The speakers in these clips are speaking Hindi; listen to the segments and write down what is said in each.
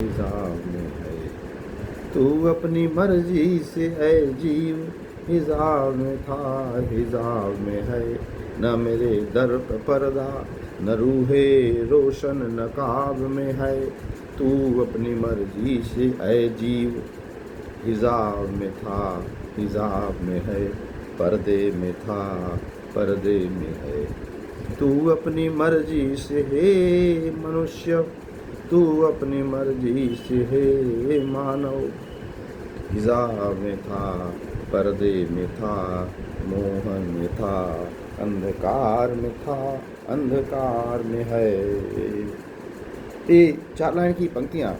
हिसाब में है। तू अपनी मर्जी से ऐ जीव हिसाब में था, हिसाब में है। न मेरे दर पे पर्दा, न रूहे रोशन नकाब में है। तू अपनी मर्जी से ऐ जीव हिसाब में था, हिसाब में है। पर्दे में था, पर्दे में है। तू अपनी मर्जी से हे मनुष्य, तू अपनी मर्जी से हे मानव। हिजाब में था, पर्दे में था, मोहन में था, अंधकार में था, अंधकार में है। ये 4 लाइन की पंक्तियाँ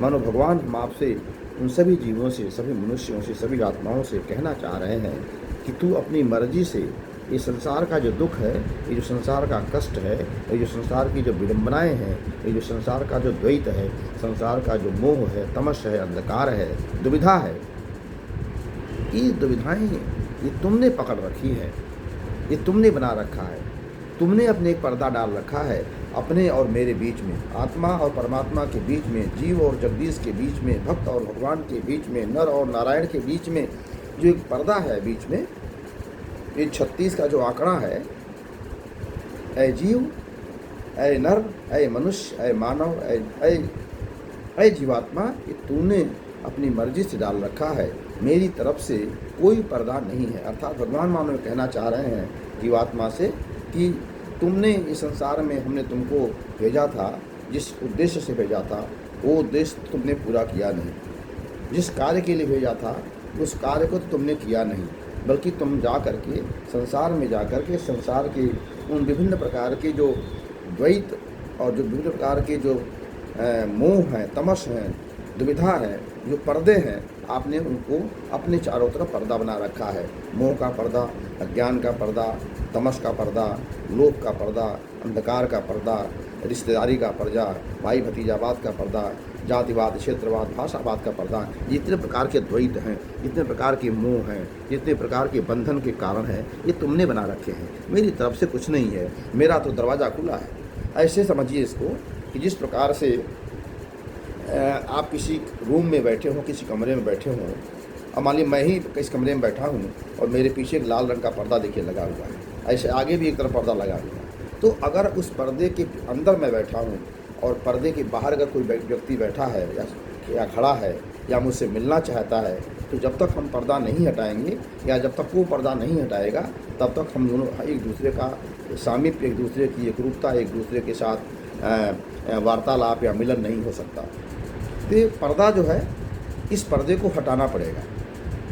मानो भगवान हम आपसे, उन सभी जीवों से, सभी मनुष्यों से, सभी आत्माओं से कहना चाह रहे हैं कि तू अपनी मर्जी से ये संसार का जो दुख है, ये जो संसार का कष्ट है, ये जो संसार की जो विडंबनाएं हैं, ये जो संसार का जो द्वैत है, संसार का जो मोह है, तमस है, अंधकार है, दुविधा है, ये दुविधाएं ये तुमने पकड़ रखी है, ये तुमने बना रखा है। तुमने अपने एक पर्दा डाल रखा है अपने और मेरे बीच में, आत्मा और परमात्मा के बीच में, जीव और जगदीश के बीच में, भक्त और भगवान के बीच में, नर और नारायण के बीच में जो एक पर्दा है बीच में, ये 36 का जो आंकड़ा है, ऐ जीव, ऐ नर, ऐ मनुष्य, ऐ मानव, ऐ जीवात्मा, ये तूने अपनी मर्जी से डाल रखा है। मेरी तरफ से कोई पर्दा नहीं है। अर्थात भगवान मानव कहना चाह रहे हैं जीवात्मा से कि तुमने इस संसार में, हमने तुमको भेजा था, जिस उद्देश्य से भेजा था वो उद्देश्य तुमने पूरा किया नहीं। जिस कार्य के लिए भेजा था उस कार्य को तो तुमने किया नहीं, बल्कि तुम जा करके संसार में जा करके संसार के उन विभिन्न प्रकार के जो द्वैत और जो विभिन्न प्रकार के जो मोह हैं, तमस हैं, दुविधा है, जो पर्दे हैं, आपने उनको अपने चारों तरफ पर्दा बना रखा है। मोह का पर्दा, अज्ञान का पर्दा, तमस का पर्दा, लोभ का पर्दा, अंधकार का पर्दा, रिश्तेदारी का पर्दा, भाई भतीजावाद का पर्दा, जातिवाद, क्षेत्रवाद, भाषावाद का पर्दा। जितने प्रकार के द्वैत हैं, जितने प्रकार के मोह हैं, जितने प्रकार के बंधन के कारण हैं, ये तुमने बना रखे हैं। मेरी तरफ से कुछ नहीं है, मेरा तो दरवाज़ा खुला है। ऐसे समझिए इसको कि जिस प्रकार से आप किसी रूम में बैठे हों, किसी कमरे में बैठे हों, अब मान लीजिए मैं ही इस कमरे में बैठा हूँ और मेरे पीछे एक लाल रंग का पर्दा देखिए लगा हुआ है, ऐसे आगे भी एक तरफ पर्दा लगा हुआ है। तो अगर उस पर्दे के अंदर मैं बैठा हूँ और पर्दे के बाहर अगर कोई व्यक्ति बैठा है या खड़ा है या मुझसे मिलना चाहता है, तो जब तक हम पर्दा नहीं हटाएंगे या जब तक वो पर्दा नहीं हटाएगा, तब तक हम दोनों एक दूसरे का सामीप्य, एक दूसरे की एकरूपता, एक दूसरे के साथ वार्तालाप या मिलन नहीं हो सकता। तो ये पर्दा जो है, इस पर्दे को हटाना पड़ेगा।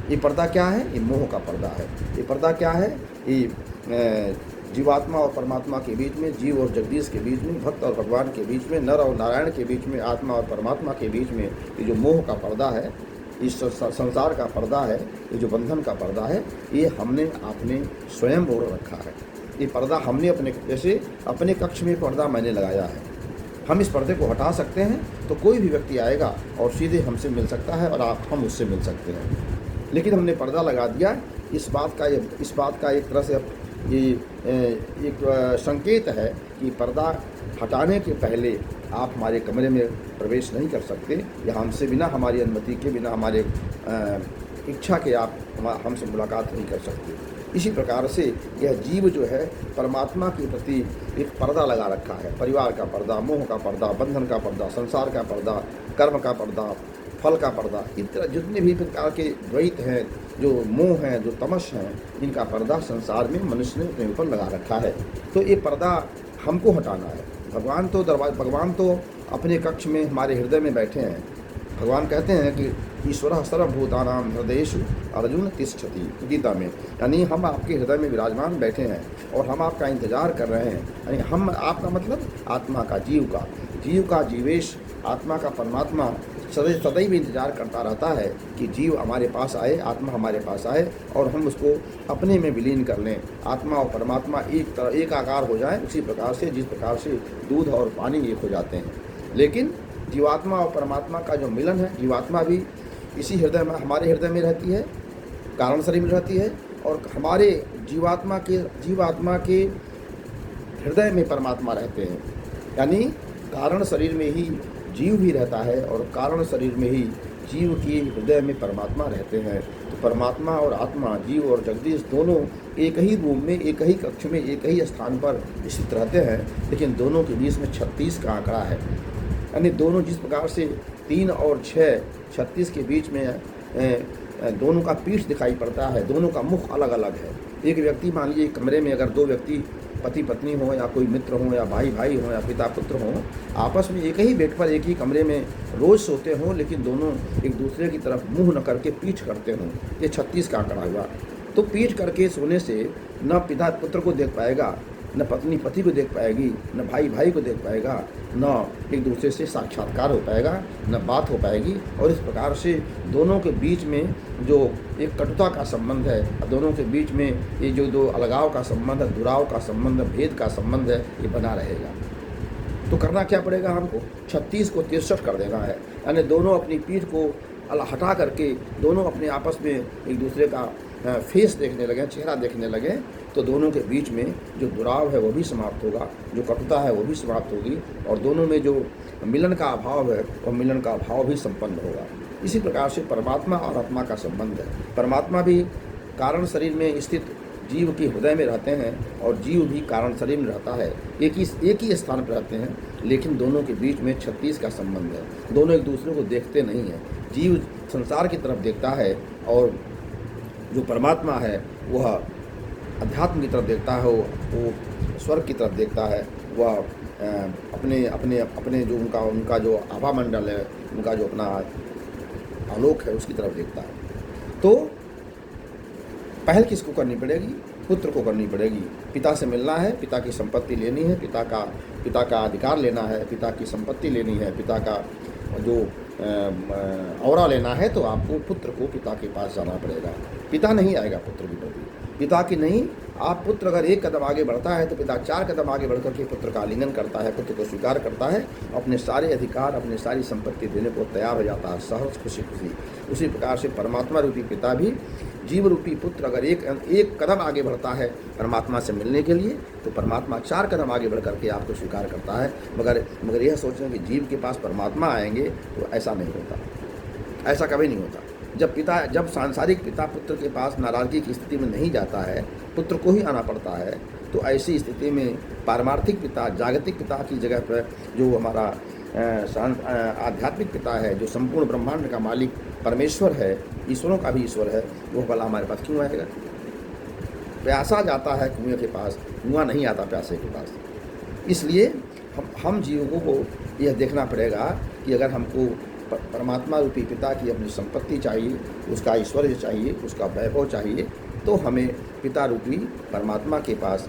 ये पर्दा क्या है? ये मोह का पर्दा है। ये पर्दा क्या है? ये जीवात्मा और परमात्मा के बीच में, जीव और जगदीश के बीच में, भक्त और भगवान के बीच में, नर और नारायण के बीच में, आत्मा और परमात्मा के बीच में ये जो मोह का पर्दा है, इस संसार का पर्दा है, ये जो बंधन का पर्दा है, ये हमने आपने स्वयं ओढ़ रखा है। ये पर्दा हमने अपने, जैसे अपने कक्ष में पर्दा मैंने लगाया है, हम इस पर्दे को हटा सकते हैं तो कोई भी व्यक्ति आएगा और सीधे हमसे मिल सकता है और हम उससे मिल सकते हैं। लेकिन हमने पर्दा लगा दिया, इस बात का एक तरह से ये एक संकेत है कि पर्दा हटाने के पहले आप हमारे कमरे में प्रवेश नहीं कर सकते, या हमसे बिना हमारी अनुमति के, बिना हमारे इच्छा के आप हमसे मुलाकात नहीं कर सकते। इसी प्रकार से यह जीव जो है परमात्मा के प्रति एक पर्दा लगा रखा है। परिवार का पर्दा, मोह का पर्दा, बंधन का पर्दा, संसार का पर्दा, कर्म का पर्दा, फल का पर्दा, इस तरह जितने भी प्रकार के द्वैत हैं, जो मोह हैं, जो तमस हैं, इनका पर्दा संसार में मनुष्य ने अपने ऊपर लगा रखा है। तो ये पर्दा हमको हटाना है। भगवान तो अपने कक्ष में हमारे हृदय में बैठे हैं। भगवान कहते हैं कि ईश्वरः सर्वभूतानां हृदयेषु अर्जुन तिष्ठति, गीता में। यानी हम आपके हृदय में विराजमान बैठे हैं और हम आपका इंतजार कर रहे हैं। यानी हम, आपका मतलब आत्मा का, जीव का जीवेश, आत्मा का परमात्मा सदैव इंतजार करता रहता है कि जीव हमारे पास आए, आत्मा हमारे पास आए और हम उसको अपने में विलीन कर लें। आत्मा और परमात्मा एक आकार हो जाए, उसी प्रकार से जिस प्रकार से दूध और पानी एक हो जाते हैं। लेकिन जीवात्मा और परमात्मा का जो मिलन है, जीवात्मा भी इसी हृदय में, हमारे हृदय में रहती है, कारण शरीर में रहती है, और हमारे जीवात्मा के हृदय में परमात्मा रहते हैं। यानी कारण शरीर में ही जीव ही रहता है और कारण शरीर में ही जीव की हृदय में परमात्मा रहते हैं। तो परमात्मा और आत्मा, जीव और जगदीश दोनों एक ही रूम में, एक ही कक्ष में, एक ही स्थान पर स्थित रहते हैं, लेकिन दोनों के बीच में 36 का आंकड़ा है। यानी दोनों जिस प्रकार से 3 और 6 36 के बीच में दोनों का पीठ दिखाई पड़ता है, दोनों का मुख अलग अलग है। एक व्यक्ति, मान लीजिए कमरे में अगर 2 व्यक्ति पति पत्नी हो या कोई मित्र हो या भाई भाई हो या पिता पुत्र हो, आपस में एक ही बेड पर एक ही कमरे में रोज़ सोते हों, लेकिन दोनों एक दूसरे की तरफ मुंह न करके पीठ करते हों, ये 36 का आंकड़ा हुआ। तो पीठ करके सोने से न पिता पुत्र को देख पाएगा, न पत्नी पति को देख पाएगी, न भाई भाई को देख पाएगा, न एक दूसरे से साक्षात्कार हो पाएगा, न बात हो पाएगी। और इस प्रकार से दोनों के बीच में जो एक कटुता का संबंध है, दोनों के बीच में ये जो दो अलगाव का संबंध है, दुराव का संबंध, भेद का संबंध है, ये बना रहेगा। तो करना क्या पड़ेगा हमको? 36 को 63 कर देना है। यानी दोनों अपनी पीठ को हटा करके दोनों अपने आपस में एक दूसरे का फेस देखने लगे, चेहरा देखने लगे, तो दोनों के बीच में जो दुराव है वो भी समाप्त होगा, जो कटुता है वो भी समाप्त होगी, और दोनों में जो मिलन का अभाव है वो मिलन का अभाव भी संपन्न होगा। इसी प्रकार से परमात्मा और आत्मा का संबंध है। परमात्मा भी कारण शरीर में स्थित जीव के हृदय में रहते हैं और जीव भी कारण शरीर में रहता है, एक ही स्थान पर रहते हैं, लेकिन दोनों के बीच में 36 का संबंध है। दोनों एक दूसरे को देखते नहीं हैं। जीव संसार की तरफ देखता है और जो परमात्मा है वह अध्यात्म की तरफ देखता है, वो स्वर्ग की तरफ देखता है, वह अपने अपने अपने जो उनका जो आभा मंडल है, उनका जो अपना आलोक है, उसकी तरफ देखता है। तो पहल किसको करनी पड़ेगी? पुत्र को करनी पड़ेगी। पिता से मिलना है, पिता की संपत्ति लेनी है, पिता का अधिकार लेना है, पिता की संपत्ति लेनी है, पिता का जो औरा लेना है, तो आपको पुत्र को पिता के पास जाना पड़ेगा। पिता नहीं आएगा पुत्र की प्रति, पिता की नहीं। आप पुत्र अगर 1 कदम आगे बढ़ता है तो पिता 4 कदम आगे बढ़ करके पुत्र का आलिंगन करता है, पुत्र को स्वीकार करता है, अपने सारे अधिकार, अपनी सारी संपत्ति देने को तैयार हो जाता है, सहज खुशी खुशी। उसी प्रकार से परमात्मा रूपी पिता भी जीव रूपी पुत्र अगर एक कदम आगे बढ़ता है परमात्मा से मिलने के लिए, तो परमात्मा 4 कदम आगे बढ़ करके आपको स्वीकार करता है। मगर यह सोचना कि जीव के पास परमात्मा आएंगे, तो ऐसा नहीं होता, ऐसा कभी नहीं होता। जब सांसारिक पिता पुत्र के पास नाराज़गी की स्थिति में नहीं जाता है, पुत्र को ही आना पड़ता है, तो ऐसी स्थिति में पारमार्थिक पिता, जागतिक पिता की जगह पर जो हमारा आध्यात्मिक पिता है, जो संपूर्ण ब्रह्मांड का मालिक परमेश्वर है, ईश्वरों का भी ईश्वर है, वो भला हमारे पास क्यों आएगा? प्यासा जाता है कुएं के पास, कुआं नहीं आता प्यासे के पास। इसलिए हम जीवों को यह देखना पड़ेगा कि अगर हमको परमात्मा रूपी पिता की अपनी संपत्ति चाहिए, उसका ऐश्वर्य चाहिए, उसका वैभव चाहिए, तो हमें पिता रूपी परमात्मा के पास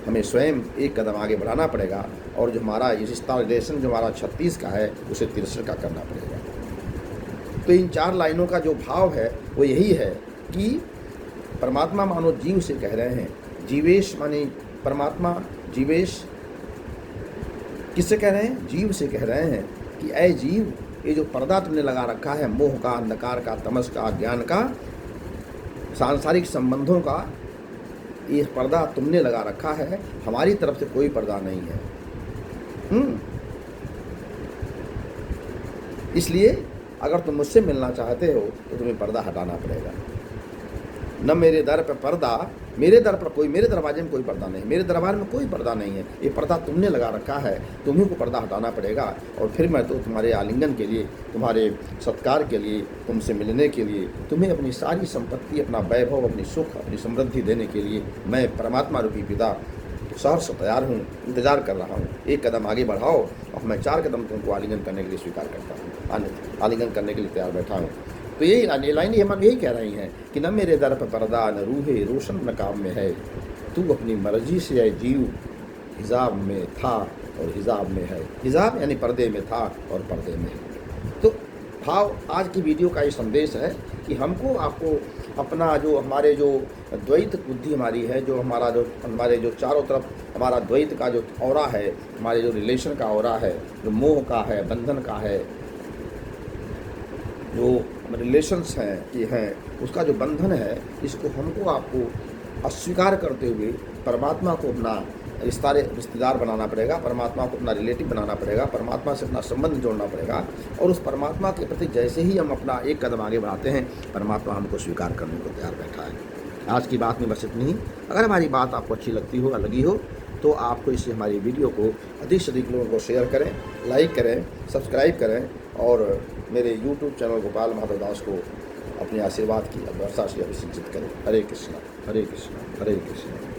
हमें स्वयं 1 कदम आगे बढ़ाना पड़ेगा, और जो हमारा रिश्ता रिलेशन जो हमारा 36 का है, उसे 63 का करना पड़ेगा। तो इन 4 लाइनों का जो भाव है वो यही है कि परमात्मा मानो जीव से कह रहे हैं, जीवेश माने परमात्मा, जीवेश किससे कह रहे हैं? जीव से कह रहे हैं कि ऐ जीव, ये जो पर्दा तुमने लगा रखा है, मोह का, अंधकार का, तमस का, ज्ञान का, सांसारिक संबंधों का, ये पर्दा तुमने लगा रखा है, हमारी तरफ से कोई पर्दा नहीं है। इसलिए अगर तुम मुझसे मिलना चाहते हो तो तुम्हें पर्दा हटाना पड़ेगा। न मेरे दर पर पर्दा, मेरे दर पर कोई, मेरे दरवाजे में कोई पर्दा नहीं, मेरे दरबार में कोई पर्दा नहीं है, ये पर्दा तुमने लगा रखा है, तुम्ही को पर्दा हटाना पड़ेगा। और फिर मैं तो तुम्हारे आलिंगन के लिए, तुम्हारे सत्कार के लिए, तुमसे मिलने के लिए, तुम्हें अपनी सारी संपत्ति, अपना वैभव, अपनी सुख, अपनी समृद्धि देने के लिए मैं परमात्मा रूपी पिता सहर्ष तैयार हूँ, इंतज़ार कर रहा हूँ। 1 कदम आगे बढ़ाओ और मैं 4 कदम तुमको आलिंगन करने के लिए स्वीकार करता हूँ, आलिंगन करने के लिए तैयार बैठा हूँ। तो यही लाइन हम यही कह रही हैं कि न मेरे दर पर पर्दा, न रूहे रोशन न काम में है, तू अपनी मर्जी से है जीव, हिजाब में था और हिजाब में है। हिजाब यानी पर्दे में था और पर्दे में है। तो भाव आज की वीडियो का ये संदेश है कि हमको, आपको अपना जो हमारे जो द्वैत बुद्धि हमारी है, जो हमारे जो चारों तरफ हमारा द्वैत का जो औरा है, हमारे जो रिलेशन का औरा है, जो मोह का है, बंधन का है, जो रिलेशंस हैं ये हैं, उसका जो बंधन है, इसको हमको आपको अस्वीकार करते हुए परमात्मा को अपना रिश्तेदार बनाना पड़ेगा, परमात्मा को अपना रिलेटिव बनाना पड़ेगा, परमात्मा से अपना संबंध जोड़ना पड़ेगा। और उस परमात्मा के प्रति जैसे ही हम अपना एक कदम आगे बढ़ाते हैं, परमात्मा हमको स्वीकार करने को तैयार बैठा है। आज की बात में बस इतनी ही। अगर हमारी बात आपको अच्छी लगती हो या लगी हो तो आपको इसे हमारी वीडियो को अधिक से अधिक लोगों को शेयर करें, लाइक करें, सब्सक्राइब करें और मेरे यूट्यूब चैनल गोपाल माधव दास को अपने आशीर्वाद की वर्षा से अभिषिंचित करें। हरे कृष्णा हरे कृष्णा हरे कृष्णा।